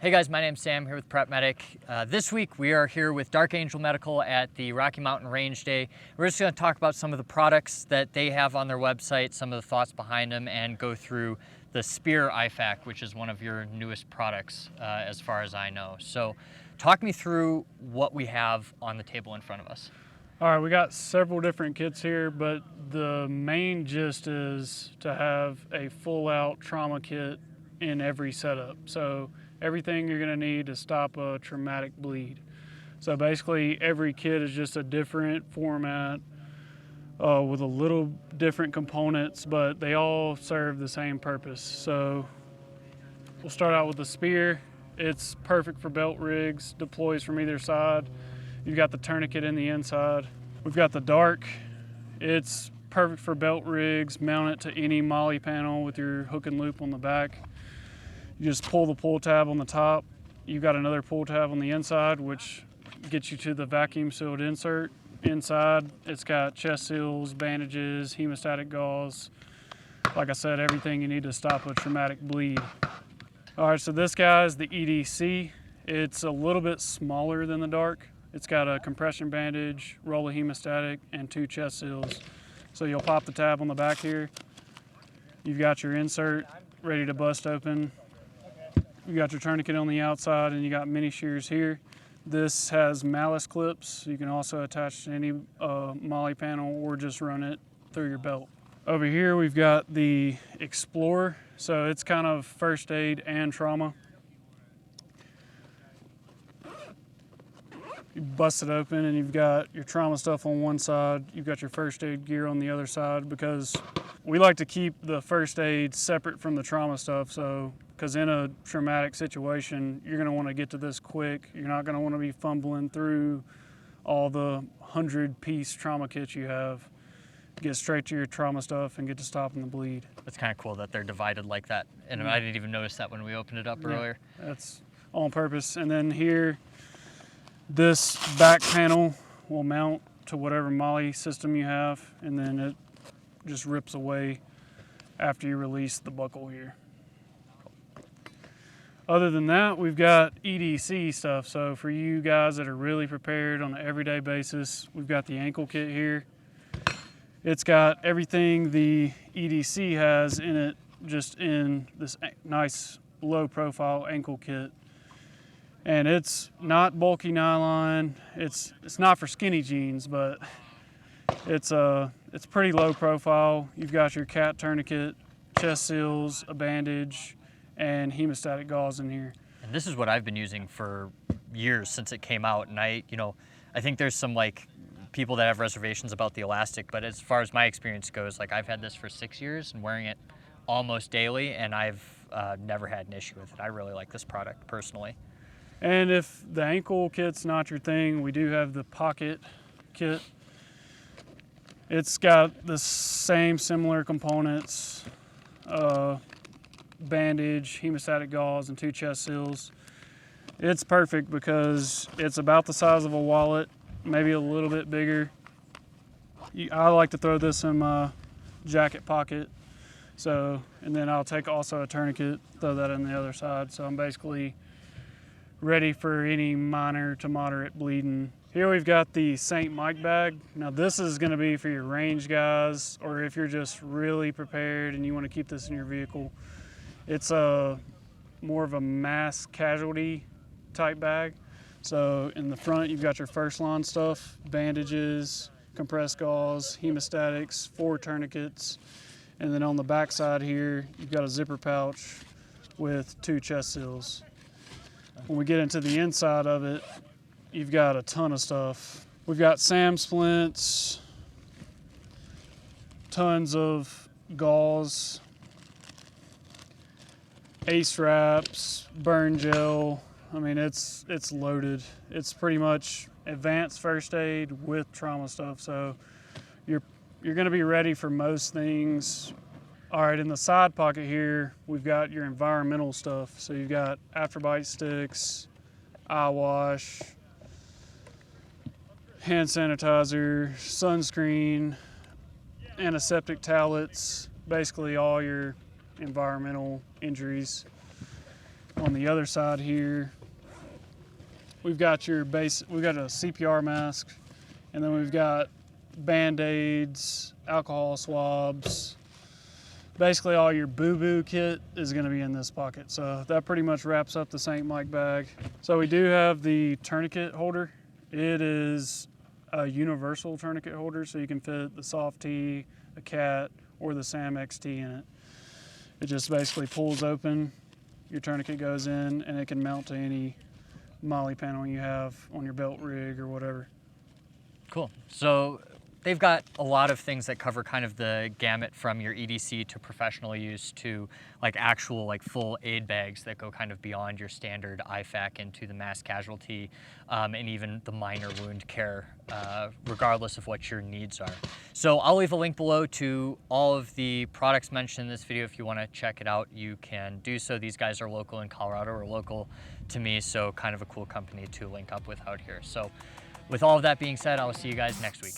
Hey guys, my name's Sam here with Prep Medic. This week we are here with Dark Angel Medical at the Rocky Mountain Range Day. We're just going to talk about some of the products that they have on their website, some of the thoughts behind them, and go through the Spear IFAK, which is one of your newest products as far as I know. So talk me through what we have on the table in front of us. All right, we got several different kits here, but the main gist is to have a full-out trauma kit in every setup. So everything you're going to need to stop a traumatic bleed. So basically every kit is just a different format with a little different components, but they all serve the same purpose. So we'll start out with the Spear. It's perfect for belt rigs, deploys from either side. You've got the tourniquet in the inside. We've got the Dark. It's perfect for belt rigs. Mount it to any molly panel with your hook and loop on the back. You just pull the pull tab on the top. You've got another pull tab on the inside, which gets you to the vacuum sealed insert. Inside, it's got chest seals, bandages, hemostatic gauze. Like I said, everything you need to stop a traumatic bleed. All right, so this guy is the EDC. It's a little bit smaller than the Dark. It's got a compression bandage, roll of hemostatic, and 2 chest seals. So you'll pop the tab on the back here. You've got your insert ready to bust open. You got your tourniquet on the outside, and you got mini shears here. This has malice clips. You can also attach to any molly panel or just run it through your belt. Over here we've got the Explorer. So it's kind of first aid and trauma. You bust it open and you've got your trauma stuff on one side. You've got your first aid gear on the other side, because we like to keep the first aid separate from the trauma stuff. So, because in a traumatic situation, you're gonna wanna get to this quick. You're not gonna wanna be fumbling through all the 100-piece trauma kits you have. Get straight to your trauma stuff and get to stopping the bleed. It's kind of cool that they're divided like that. And I didn't even notice that when we opened it up earlier. That's on purpose. And then here, this back panel will mount to whatever molly system you have, and then it just rips away after you release the buckle here. Other than that, we've got EDC stuff. So for you guys that are really prepared on an everyday basis, we've got the ankle kit here. It's got everything the EDC has in it, just in this nice low profile ankle kit. And it's not bulky nylon. It's not for skinny jeans, but it's pretty low profile. You've got your cat tourniquet, chest seals, a bandage, and hemostatic gauze in here. And this is what I've been using for years since it came out. And I think there's some people that have reservations about the elastic, but as far as my experience goes, I've had this for 6 years and wearing it almost daily, and I've never had an issue with it. I really like this product personally. And if the ankle kit's not your thing, we do have the pocket kit. It's got the same similar components, bandage, hemostatic gauze, and 2 chest seals. It's perfect because it's about the size of a wallet, maybe a little bit bigger. I like to throw this in my jacket pocket. So, and then I'll take also a tourniquet, throw that in the other side. So I'm basically ready for any minor to moderate bleeding. Here we've got the St. Mike bag. Now this is gonna be for your range guys, or if you're just really prepared and you wanna keep this in your vehicle. It's more of a mass casualty type bag. So in the front, you've got your first line stuff, bandages, compressed gauze, hemostatics, 4 tourniquets. And then on the back side here, you've got a zipper pouch with 2 chest seals. When we get into the inside of it, you've got a ton of stuff. We've got SAM splints, tons of gauze, ace wraps, burn gel. I mean, it's loaded. It's pretty much advanced first aid with trauma stuff. So you're gonna be ready for most things. All right, in the side pocket here, we've got your environmental stuff. So you've got afterbite sticks, eye wash, hand sanitizer, sunscreen, antiseptic towelettes, basically all your environmental injuries. On the other side here, we've got a CPR mask, and then we've got Band-Aids, alcohol swabs. Basically all your boo-boo kit is gonna be in this pocket. So that pretty much wraps up the St. Mike bag. So we do have the tourniquet holder. It is a universal tourniquet holder, so you can fit the Soft T, a Cat, or the Sam XT in it. It just basically pulls open, your tourniquet goes in, and it can mount to any molly panel you have on your belt rig or whatever. Cool. So they've got a lot of things that cover kind of the gamut from your EDC to professional use to like actual like full aid bags that go kind of beyond your standard IFAC into the mass casualty and even the minor wound care, regardless of what your needs are. So I'll leave a link below to all of the products mentioned in this video. If you want to check it out, you can do so. These guys are local in Colorado, or local to me, so kind of a cool company to link up with out here. So with all of that being said, I will see you guys next week.